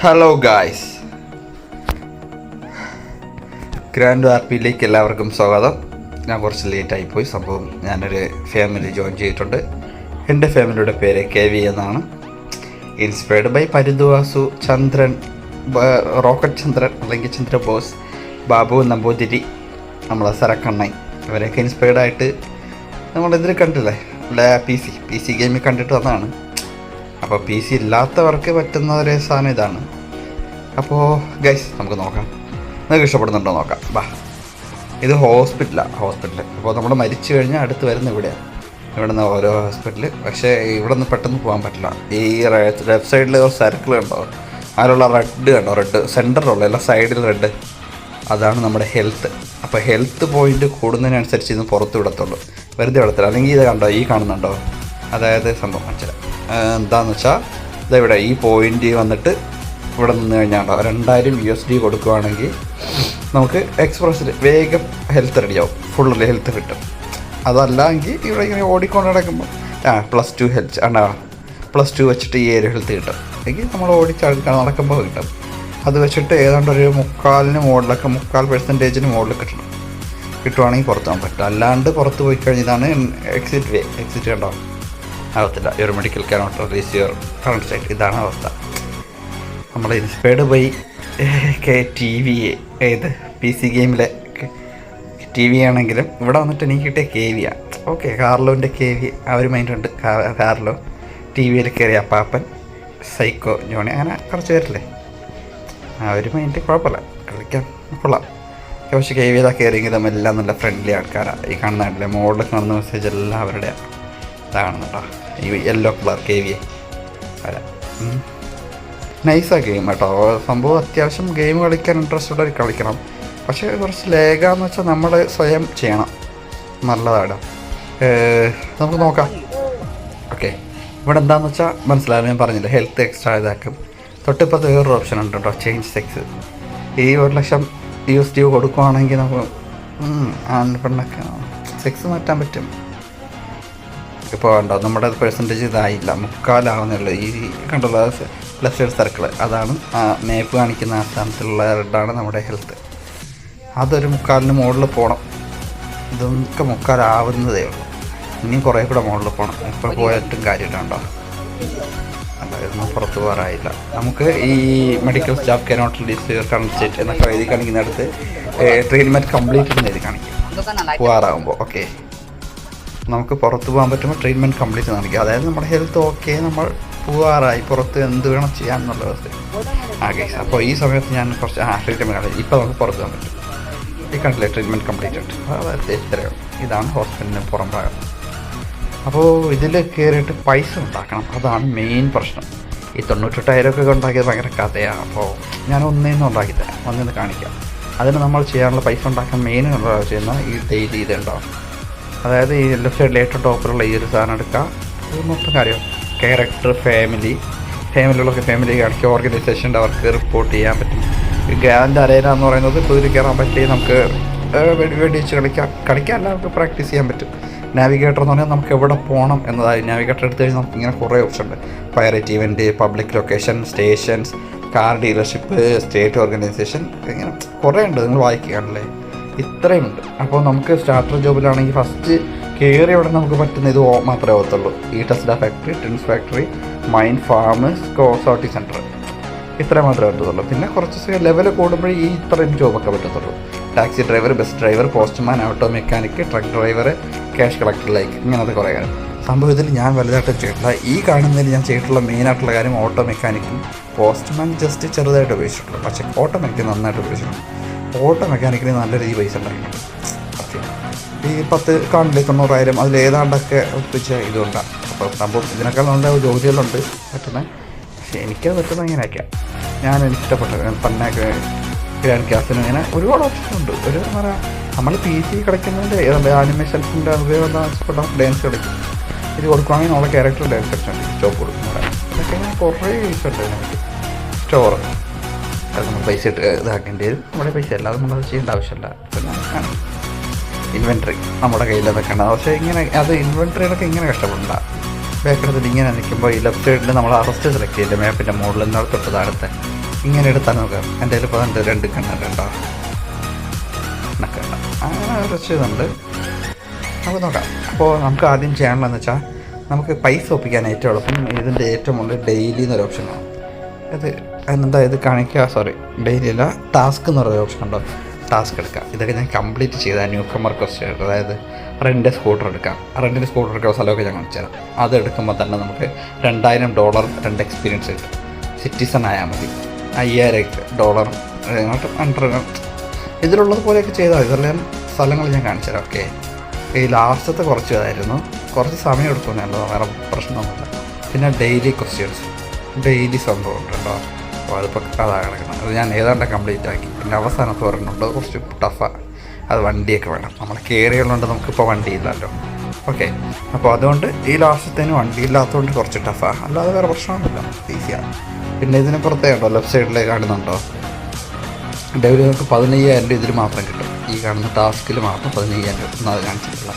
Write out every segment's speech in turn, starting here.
Hello guys, grand ആർപിയിലേക്ക് എല്ലാവർക്കും സ്വാഗതം. ഞാൻ കുറച്ച് ലേറ്റായിപ്പോയി. സംഭവം ഞാനൊരു ഫാമിലി ജോയിൻ ചെയ്തിട്ടുണ്ട്. എൻ്റെ ഫാമിലിയുടെ പേര് KV എന്നാണ്. ഇൻസ്പയർഡ് ബൈ പരിധുവാസു, ചന്ദ്രൻ, റോക്കറ്റ് ചന്ദ്രൻ അല്ലെങ്കിൽ ചന്ദ്രബോസ്, ബാബു നമ്പൂതിരി, നമ്മളെ സരക്കണ്ണൻ, ഇവരെയൊക്കെ ഇൻസ്പയർഡ് ആയിട്ട് നമ്മളിതിൽ കണ്ടില്ലേ, പി സി ഗെയിമിൽ കണ്ടിട്ട് വന്നതാണ്. അപ്പോൾ PC ഇല്ലാത്തവർക്ക് പറ്റുന്ന ഒരു സാധനം ഇതാണ്. അപ്പോൾ ഗൈസ്, നമുക്ക് നോക്കാം. നിങ്ങൾക്ക് ഇഷ്ടപ്പെടുന്നുണ്ടോ നോക്കാം. ഇത് ഹോസ്പിറ്റൽ. അപ്പോൾ നമ്മൾ മരിച്ചു കഴിഞ്ഞാൽ അടുത്ത് വരുന്ന ഇവിടെയാണ്. ഇവിടെ നിന്ന് ഓരോ ഹോസ്പിറ്റൽ. പക്ഷേ ഇവിടെ നിന്ന് പെട്ടെന്ന് പോകാൻ പറ്റില്ല. ഈ ലെഫ്റ്റ് സൈഡിൽ ഒരു സർക്കിൾ കണ്ടോ, അതിലുള്ള റെഡ് സെൻറ്ററിലുള്ള എല്ലാ സൈഡിൽ റെഡ്, അതാണ് നമ്മുടെ ഹെൽത്ത്. അപ്പോൾ ഹെൽത്ത് പോയിൻ്റ് കൂടുന്നതിനനുസരിച്ച് ഇന്ന് പുറത്ത് വിടത്തുള്ളൂ, വെറുതെ വിടത്തില്ല. അല്ലെങ്കിൽ ഇത് കണ്ടോ, ഈ കാണുന്നുണ്ടോ, അതായത് സംഭവം മനസ്സിലായി എന്താണെന്ന് വെച്ചാൽ, ഇതെവിടെ ഈ പോയിൻ്റ് വന്നിട്ട് ഇവിടെ നിന്ന് കഴിഞ്ഞാൽ $2000 USD കൊടുക്കുകയാണെങ്കിൽ നമുക്ക് എക്സ്പ്രസ്സിൽ വേഗം ഹെൽത്ത് റെഡിയാവും, ഫുൾ ഹെൽത്ത് കിട്ടും. അതല്ലെങ്കിൽ ഇവിടെ ഇങ്ങനെ ഓടിക്കൊണ്ട് നടക്കുമ്പോൾ +2 ഹെൽത്ത് +2 വെച്ചിട്ട് ഈ ഒരു ഹെൽത്ത് കിട്ടും. എങ്കിൽ നമ്മൾ നടക്കുമ്പോൾ കിട്ടും. അത് വെച്ചിട്ട് ഏതാണ്ട് ഒരു 3/4% മുകളിൽ കിട്ടുവാണെങ്കിൽ പുറത്ത് പോകാൻ പറ്റും. അല്ലാണ്ട് പുറത്ത് പോയി കഴിഞ്ഞാൽ ഇതാണ് എക്സിറ്റ് കണ്ടോ, ആവത്തില്ല. Your medical cannot release your current state. ഇതാണ് അവസ്ഥ. നമ്മൾ ഇൻസ്പയർഡ് ബൈ TV. ഏത് PC ഗെയിമിലെ TV ആണെങ്കിലും ഇവിടെ വന്നിട്ട് എനിക്ക് കിട്ടിയ KV. ഓക്കെ, കാർലോൻ്റെ KV ആ ഒരു മൈൻഡുണ്ട്. കാർലോ TVയിൽ കയറിയ അപ്പാപ്പൻ, സൈക്കോ ജോണി, അങ്ങനെ കുറച്ച് പേരില്ലേ, ആ ഒരു മൈൻഡ് കുഴപ്പമില്ല, കളിക്കാൻ കൊള്ളാം. പക്ഷേ KVയിലൊക്കെ കയറിയെങ്കിലും എല്ലാം നല്ല ഫ്രണ്ട്ലി ആൾക്കാരാണ്. ഈ കാണുന്നില്ലേ, മോളിൽ കാണുന്ന മെസ്സേജ് എല്ലാം അവരുടെ ഇതാണെന്നുണ്ടോ, ഈ യെല്ലോ കളർ KV. അല്ല, നൈസാണ് ഗെയിം കേട്ടോ. സംഭവം അത്യാവശ്യം ഗെയിം കളിക്കാൻ ഇൻട്രസ്റ്റ് ഉള്ളവർ കളിക്കണം. പക്ഷേ കുറച്ച് ലേഖാന്ന് വെച്ചാൽ നമ്മൾ സ്വയം ചെയ്യണം. നല്ലതാണ്. നമുക്ക് നോക്കാം. ഓക്കെ, ഇവിടെ എന്താണെന്ന് വെച്ചാൽ മനസ്സിലായാലും ഞാൻ പറഞ്ഞില്ല, ഹെൽത്ത് എക്സ്ട്രാ ഇതാക്കും. തൊട്ടിപ്പുറത്ത് വേറൊരു ഓപ്ഷൻ ഉണ്ട് കേട്ടോ, ചേഞ്ച് സെക്സ്. ഈ 1,00,000 USD കൊടുക്കുവാണെങ്കിൽ നമുക്ക് പെണ്ണൊക്കെ സെക്സ് മാറ്റാൻ പറ്റും. ഇപ്പോൾ ഉണ്ടോ, നമ്മുടെ പെർസെൻറ്റേജ് ഇതായില്ല, 3/4 ഈ കണ്ടുള്ള ലെഫ്റ്റ് സൈഡ് സർക്കിൾ, അതാണ് ആ മേപ്പ് കാണിക്കുന്ന ആ സ്ഥാനത്തുള്ള റെഡാണ് നമ്മുടെ ഹെൽത്ത്. അതൊരു 3/4 മുകളിൽ പോകണം. ഇതൊക്കെ 3/4 ഉള്ളൂ. ഇനിയും കുറേ കൂടെ മുകളിൽ പോകണം. ഇപ്പോൾ പോയിട്ടും കാര്യമുണ്ടോ, അതായത് പുറത്ത് പോകാറായില്ല. നമുക്ക് ഈ medical staff cannot release your current state എന്നൊക്കെ എഴുതി കാണിക്കുന്നിടത്ത് ട്രീറ്റ്മെൻറ്റ് കംപ്ലീറ്റ് എന്ന് എഴുതി കാണിക്കും പോകാറാകുമ്പോൾ. ഓക്കെ, നമുക്ക് പുറത്ത് പോകാൻ പറ്റുമ്പോൾ ട്രീറ്റ്മെൻറ്റ് കംപ്ലീറ്റ് കാണിക്കും. അതായത് നമ്മുടെ ഹെൽത്ത് ഓക്കെ, നമ്മൾ പോകാറായി, പുറത്ത് എന്ത് വേണം ചെയ്യാമെന്നുള്ള അവസ്ഥ. ഗൈസ്, അപ്പോൾ ഈ സമയത്ത് ഞാൻ കുറച്ച് ട്രീറ്റ്മെൻറ്റ് കാണിക്കും. ഇപ്പോൾ നമുക്ക് പുറത്ത് പോകാൻ പറ്റും. ഈ കണ്ടില്ലേ, ട്രീറ്റ്മെൻറ്റ് കംപ്ലീറ്റ് ഉണ്ട്. അതായത് ഇത്രയാണ്. ഇതാണ് ഹോസ്പിറ്റലിന് പുറം ഭാഗം. അപ്പോൾ ഇതിൽ കയറിയിട്ട് പൈസ ഉണ്ടാക്കണം, അതാണ് മെയിൻ പ്രശ്നം. ഈ 98,000 ഉണ്ടാക്കിയത് ഭയങ്കര കഥയാണ്. അപ്പോൾ ഞാൻ ഒന്നേന്ന് ഉണ്ടാക്കിത്തരാം, ഒന്നേന്ന് കാണിക്കാം. അതിന് നമ്മൾ ചെയ്യാനുള്ള പൈസ ഉണ്ടാക്കാൻ മെയിൻ ചെയ്യുന്ന ഈ ഡെയിലി ഇതുണ്ടാവും. അതായത് ഈ ലെഫ്റ്റ് സൈഡിൽ ഏറ്റവും ടോപ്പിലുള്ള ഈ ഒരു സാധനം എടുക്കുക. ഇത് മൊത്തം കാര്യം ക്യാരക്ടർ, ഫാമിലികളൊക്കെ ഫാമിലി കാണിക്കുക. ഓർഗനൈസേഷൻ്റെ അവർക്ക് റിപ്പോർട്ട് ചെയ്യാൻ പറ്റും. ഗ്രാൻഡ് അരേന എന്ന് പറയുന്നത് ഇപ്പോൾ ഇതിൽ കയറാൻ പറ്റി നമുക്ക് വെടിവെച്ച് കളിക്കാം, അല്ല നമുക്ക് പ്രാക്ടീസ് ചെയ്യാൻ പറ്റും. നാവിഗേറ്റർ എന്ന് പറഞ്ഞാൽ നമുക്ക് എവിടെ പോകണം എന്നതായി. നാവിഗേറ്റർ എടുത്തു കഴിഞ്ഞാൽ നമുക്ക് ഇങ്ങനെ കുറേ ഓപ്ഷൻ ഉണ്ട്. Pyrite event, public location, stations, car dealership, state organisation, ഇങ്ങനെ കുറേ ഉണ്ട്. നിങ്ങൾ വായിക്കുകയാണല്ലേ, ഇത്രയുമുണ്ട്. അപ്പോൾ നമുക്ക് സ്റ്റാർട്ടർ ജോബിലാണെങ്കിൽ ഫസ്റ്റ് കയറി അവിടെ നമുക്ക് പറ്റുന്ന ഇത് മാത്രമേ ആവത്തുള്ളൂ. ഈ Tesla factory, tins factory, mine farm, സോട്ടി സെൻറ്റർ, ഇത്ര മാത്രമേ പറ്റത്തുള്ളൂ. പിന്നെ കുറച്ച് ലെവൽ കൂടുമ്പോഴേ ഈ ഇത്രയും ജോബൊക്കെ പറ്റത്തുള്ളൂ. Taxi driver, bus driver, postman, auto mechanic, truck driver, cash collector, like ഇങ്ങനത്തെ കുറേ കാര്യം. സംഭവത്തിൽ ഞാൻ വലുതായിട്ട് ചെയ്തിട്ടില്ല. ഈ കാണുന്നതിൽ ഞാൻ ചെയ്തിട്ടുള്ള മെയിനായിട്ടുള്ള കാര്യം ഓട്ടോ മെക്കാനിക്കും പോസ്റ്റ്മാൻ ജസ്റ്റ് ചെറുതായിട്ട് ഉപയോഗിച്ചിട്ടുള്ളൂ. പക്ഷേ ഓട്ടോ മെക്കാനിക്ക് നന്നായിട്ട് ഉപയോഗിച്ചിട്ടുണ്ട്. ഓട്ടോ മെക്കാനിക്കിന് നല്ല രീതിയിൽ പൈസ ഉണ്ടാക്കിയിട്ടുണ്ട്. ഈ 10 കാണില്ലേ 90,000, അതിലേതാണ്ടൊക്കെ ഒപ്പിച്ച ഇതുകൊണ്ടാണ്. അപ്പോൾ സംഭവം ഇതിനേക്കാൾ നല്ല ജോലികളുണ്ട് പറ്റുന്നത്. പക്ഷേ എനിക്കത് പറ്റുന്നത് ഇങ്ങനെയൊക്കെയാണ്. എനിക്ക് ഇഷ്ടപ്പെട്ടത് പന്നൊക്കെ ഗ്രാൻഡ് ക്യാസിന് ഇങ്ങനെ ഒരുപാട് ഓപ്ഷനുണ്ട്. ഒരു എന്താ പറയുക, നമ്മൾ PC കളിക്കുന്നതിൻ്റെ ഏതാണ്ട് ആനിമേഷൻസിൻ്റെ ഉപയോഗം ഡാൻസ് കളിക്കും. ഇത് കൊടുക്കുകയാണെങ്കിൽ നമ്മളെ ക്യാരക്ടർ ഡാൻസ് കളിച്ചുണ്ട്, സ്റ്റോപ്പ് കൊടുക്കുന്നത്. ഇതൊക്കെ ഇങ്ങനെ കുറേ യൂസുണ്ട് നമുക്ക്. സ്റ്റോർ അത് നമ്മൾ പൈസ ഇട്ട് ഇതാക്കേണ്ടി വരും. നമ്മുടെ പൈസ അല്ലാതെ നമ്മളത് ചെയ്യേണ്ട ആവശ്യമില്ല. പിന്നെ ഇൻവെൻട്രി നമ്മുടെ കയ്യിൽ അതൊക്കെ ഉണ്ടാകും. പക്ഷേ ഇങ്ങനെ അത് ഇൻവെൻട്രിയിലൊക്കെ ഇങ്ങനെ കഷ്ടപ്പെടണ്ട. ബാക്കെടുത്തിട്ട് ഇങ്ങനെ നിൽക്കുമ്പോൾ ഈ ലെഫ്റ്റ് സൈഡിൽ നമ്മൾ അറസ്റ്റ് സെലക്ട് ചെയ്യില്ല, മാപ്പിൻ്റെ മുകളിൽ നിന്ന് തൊട്ട് താഴത്തെ ഇങ്ങനെ എടുത്താൽ നോക്കാം. എൻ്റെ കയ്യിൽ ഇപ്പോൾ എൻ്റെ 2 കണ്ണുണ്ട് കേട്ടോ, കണ്ണൊക്കെ അങ്ങനെ കുറച്ച് ഇതുണ്ട്. നമുക്ക് നോക്കാം. അപ്പോൾ നമുക്ക് ആദ്യം ചെയ്യാനുള്ളതെന്ന് വെച്ചാൽ നമുക്ക് പൈസ ഒപ്പിക്കാൻ ഏറ്റവും എളുപ്പം ഇതിൻ്റെ ഏറ്റവും മുകളിൽ ഡെയിലി എന്നൊരു ഓപ്ഷൻ കാണും. ഇത് എന്താ ഇത് കാണിക്കുക, ഡെയിലി അല്ല, ടാസ്ക് എന്ന് പറയുന്ന ഓപ്ഷൻ ഉണ്ടോ, ടാസ്ക് എടുക്കാം. ഇതൊക്കെ ഞാൻ കംപ്ലീറ്റ് ചെയ്താൽ ന്യൂ കമർ ക്വസ്റ്റ്യൻ, അതായത് റെൻ്റ് സ്കൂട്ടർ എടുക്കാം. റെൻറ്റിന് സ്കൂട്ടർ എടുക്കുന്ന സ്ഥലമൊക്കെ ഞാൻ കാണിച്ചു തരാം. അത് എടുക്കുമ്പോൾ തന്നെ നമുക്ക് $2000 2 എക്സ്പീരിയൻസ് കിട്ടും. സിറ്റിസൺ ആയാൽ മതി. $5000 ഇതിലുള്ളത് പോലെയൊക്കെ ചെയ്താൽ ഇതെല്ലാം സ്ഥലങ്ങൾ ഞാൻ കാണിച്ചു തരാം. ഓക്കെ, ഈ ലാസ്റ്റത്തെ കുറച്ച് ഇതായിരുന്നു, കുറച്ച് സമയം എടുക്കുന്നുണ്ടോ, വേറെ പ്രശ്നമൊന്നുമില്ല. പിന്നെ ഡെയിലി ക്വസ്റ്റ്യൻസ്, ഡെയിലി സംഭവം ഉണ്ടല്ലോ. അപ്പോൾ അതിപ്പോൾ അതാണ് കിടക്കുന്നത്. അത് ഞാൻ ഏതാണ്ട് കംപ്ലീറ്റ് ആക്കി. പിന്നെ അവസാനത്ത് പറഞ്ഞിട്ടുണ്ട് കുറച്ച് ടഫാണ്, അത് വണ്ടിയൊക്കെ വേണം. നമ്മൾ കയറിയുള്ളതുകൊണ്ട് നമുക്കിപ്പോൾ വണ്ടിയില്ലല്ലോ. ഓക്കെ, അപ്പോൾ അതുകൊണ്ട് ഈ ലാസ്റ്റത്തേന് വണ്ടി ഇല്ലാത്തതുകൊണ്ട് കുറച്ച് ടഫാണ്, അല്ലാതെ വേറെ പ്രശ്നമൊന്നുമില്ല, ഈസിയാണ്. പിന്നെ ഇതിന് പുറത്തേണ്ടോ ലെഫ്റ്റ് സൈഡിൽ കാണുന്നുണ്ടോ, ഡെയിലി നമുക്ക് 15000 ഇതിൽ മാത്രം കിട്ടും. ഈ കാണുന്ന ടാസ്കിൽ മാത്രം 15000 ഒന്നും അത് കാണിച്ചിട്ടില്ല.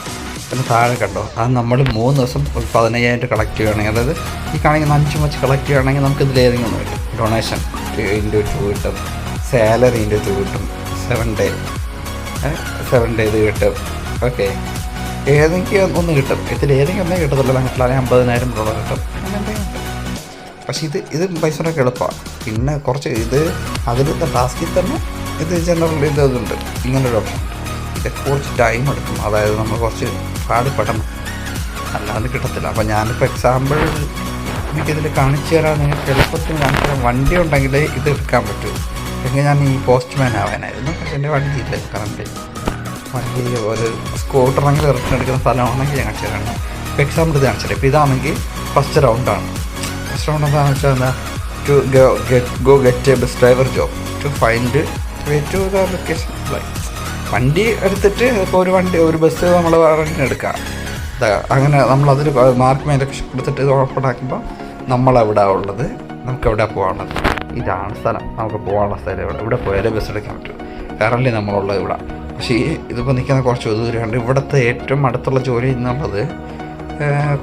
പിന്നെ താഴെ കണ്ടോ, അത് നമ്മൾ 3 ദിവസം 15000 കളക്ട് ചെയ്യുകയാണെങ്കിൽ, അതായത് ഈ കാണിക്കുന്ന 5 വെച്ച് കളക്ട് ചെയ്യുകയാണെങ്കിൽ നമുക്ക് ഇതിലേതെങ്കിലും ഒന്ന് കിട്ടും. ഡൊണേഷൻ ×2 കിട്ടും, സാലറി ×2 കിട്ടും, 7 ഡേ ഇത് കിട്ടും. ഓക്കെ, ഏതെങ്കിലും ഒന്ന് കിട്ടും. ഇതിലേതെങ്കിലും ഒന്നേ കിട്ടത്തില്ല, കിട്ടില്ല. $50,000 കിട്ടും, അങ്ങനെ എന്തെങ്കിലും കിട്ടും. പക്ഷേ ഇത് പൈസയൊക്കെ എളുപ്പമാണ്. പിന്നെ കുറച്ച് ഇത് അതിലത്തെ ടാസ്കിൽ തന്നെ ഇത് ജനറൽ ഇതുണ്ട്, ഇങ്ങനൊരു ഓപ്ഷൻ. ഇതൊക്കെ കുറച്ച് ടൈം എടുക്കും, അതായത് നമ്മൾ കുറച്ച് പാടുപെടണം, അല്ലാതെ കിട്ടത്തില്ല. അപ്പോൾ ഞാനിപ്പോൾ എക്സാമ്പിൾ എനിക്കിതിൽ കാണിച്ചു തരാൻ, നിങ്ങൾക്ക് എളുപ്പത്തിന് കാണിച്ചു തരാൻ. വണ്ടി ഉണ്ടെങ്കിൽ ഇത് എടുക്കാൻ പറ്റും. എങ്കിൽ ഞാൻ ഈ പോസ്റ്റ്മാൻ ആവാനായിരുന്നു, പക്ഷേ എൻ്റെ വണ്ടി ഇല്ല കറണ്ട്. വണ്ടി ഒരു സ്കൂട്ടറാണെങ്കിൽ റിട്ടേൺ എടുക്കുന്ന സ്ഥലമാണെങ്കിൽ ഞാൻ കാണിച്ചു തരാണ്. ഇപ്പോൾ എക്സാമ്പിൾ ഇത് കാണിച്ചു തരാം. ഇപ്പോൾ ഇതാണെങ്കിൽ ഫസ്റ്റ് റൗണ്ടാണ്. ഫസ്റ്റ് റൗണ്ട് എന്താണെന്ന് വെച്ചാൽ എന്താ, to get a bus driver job, to find way to the location. വണ്ടി എടുത്തിട്ട് ഇപ്പോൾ ഒരു ബസ് നമ്മൾ റെൻറ്റിന് എടുക്കാം. അങ്ങനെ നമ്മളതിൽ മാർക്ക് മേലൊക്കെ കൊടുത്തിട്ട് ഇത് ഓപ്പണാക്കുമ്പോൾ നമ്മളെവിടെ ഉള്ളത്, നമുക്കെവിടെ പോകാനുള്ളത്, ഇതാണ് സ്ഥലം. നമുക്ക് പോകാനുള്ള സ്ഥലം ഇവിടെ പോയാലേ ബസ് എടുക്കാൻ പറ്റും. കറൻലി നമ്മളുള്ളത് ഇവിടെ. പക്ഷേ ഇതിപ്പോൾ നിൽക്കുന്ന കുറച്ച് ദൂരമുണ്ട്. ഇവിടുത്തെ ഏറ്റവും അടുത്തുള്ള ജോലി എന്നുള്ളത്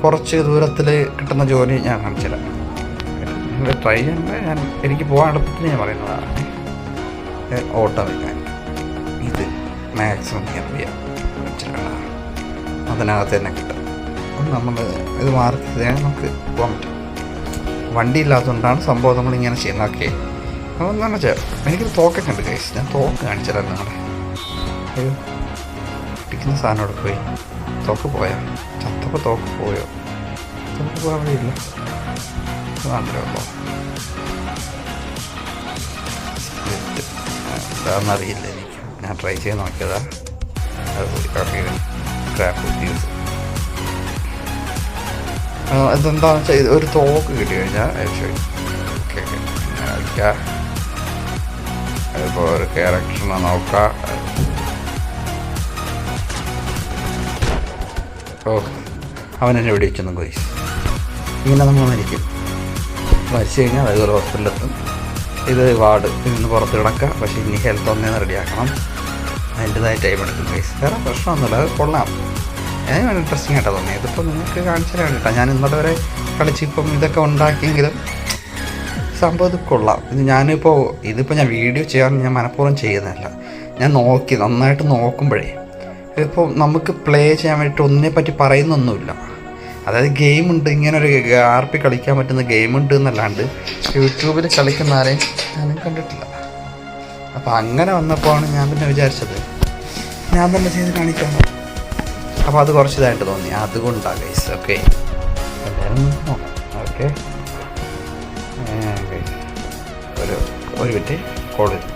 കുറച്ച് ദൂരത്തിൽ കിട്ടുന്ന ജോലി ഞാൻ കാണിച്ചില്ല. നിങ്ങൾ ട്രൈ ചെയ്യേണ്ട, എനിക്ക് പോകാൻ എളുപ്പത്തിന് ഞാൻ പറയുന്നതാണ്. ഓട്ടോ മെക്കാനിക്, ഇത് മാക്സിമം ഹെവിയാണ്, അതിനകത്ത് തന്നെ കിട്ടും. നമ്മൾ ഇത് മാർക്ക് ചെയ്താൽ നമുക്ക് പോകാൻ പറ്റും. വണ്ടി ഇല്ലാത്തതുകൊണ്ടാണ് സംഭവം നമ്മളിങ്ങനെ ചെയ്യുന്നത്. ഓക്കെ, അപ്പോൾ എന്താണെന്ന് വെച്ചാൽ എനിക്കൊരു തോക്കൊക്കെ ഉണ്ട് ഗൈസ്, ഞാൻ തോക്ക് കാണിച്ചാലും നിങ്ങളുടെ ഒരു ഇരിക്കുന്ന സാധനം അവിടെ പോയി. തോക്ക് പോയാൽ ചത്തപ്പോൾ തോക്ക് പോയോ, തോക്ക് പോകാൻ വഴിയില്ല. ഉള്ളൂ എന്താണെന്നറിയില്ല എനിക്ക്, ഞാൻ ട്രൈ ചെയ്ത് നോക്കിയതാ. അത് ക്രാപ്പ് യൂസ് ഇതെന്താണെന്ന് വെച്ചാൽ ഒരു തോക്ക് കിട്ടി കഴിഞ്ഞാൽ ഓക്കെ കളിക്കാം. അതിപ്പോൾ ഒരു ക്യാരക്ടറിനെ നോക്കാം. ഓ, അവനെന്നെ വെടിവെച്ചൊന്നു പോയി. ഇങ്ങനെ നമ്മൾ മരിക്കും. മരിച്ചു കഴിഞ്ഞാൽ അതുപോലെ ഹോസ്പിറ്റലിലെത്തും. ഇത് വാർഡ് ഇതിന് പുറത്ത് കിടക്കുക. പക്ഷേ ഇനി ഹെൽത്ത് ഒന്നേന്ന് റെഡിയാക്കണം, അതിൻ്റെതായ ടൈം എടുക്കും ഗൈസ്. വേറെ പ്രശ്നമൊന്നുമില്ല, അത് കൊള്ളാം. ഞാൻ ഇൻട്രസ്റ്റിംഗ് ആയിട്ടാണ് തോന്നിയത്. ഇതിപ്പോൾ നിങ്ങൾക്ക് കാണിച്ചു തരാൻ കേട്ടോ. ഞാൻ ഇന്നലെ വരെ കളിച്ചിപ്പം ഇതൊക്കെ ഉണ്ടാക്കിയെങ്കിലും സംഭവം ഇത് കൊള്ളാം. ഇത് ഇതിപ്പോൾ ഞാൻ വീഡിയോ ചെയ്യാൻ ഞാൻ മനഃപൂർവ്വം ചെയ്യുന്നതല്ല. ഞാൻ നന്നായിട്ട് നോക്കുമ്പോഴേ ഇപ്പോൾ നമുക്ക് പ്ലേ ചെയ്യാൻ വേണ്ടിയിട്ട് ഒന്നിനെപ്പറ്റി പറയുന്നൊന്നുമില്ല. അതായത് ഗെയിമുണ്ട്, ഇങ്ങനൊരു RP കളിക്കാൻ പറ്റുന്ന ഗെയിമുണ്ട് എന്നല്ലാണ്ട് യൂട്യൂബിൽ കളിക്കുന്ന ആരെയും ഞാനും കണ്ടിട്ടില്ല. അപ്പോൾ അങ്ങനെ വന്നപ്പോഴാണ് ഞാൻ പിന്നെ വിചാരിച്ചത് ഞാൻ തന്നെ ചെയ്ത് കാണിക്കാം. അപ്പോൾ അത് കുറച്ച് ഇതായിട്ട് തോന്നി, അതുകൊണ്ടാണ് ഗൈസ്. ഓക്കെ, എല്ലാവരും നോക്കാം. ഓക്കെ, ഒരു മിനിറ്റ് കോൾ ചെയ്തു.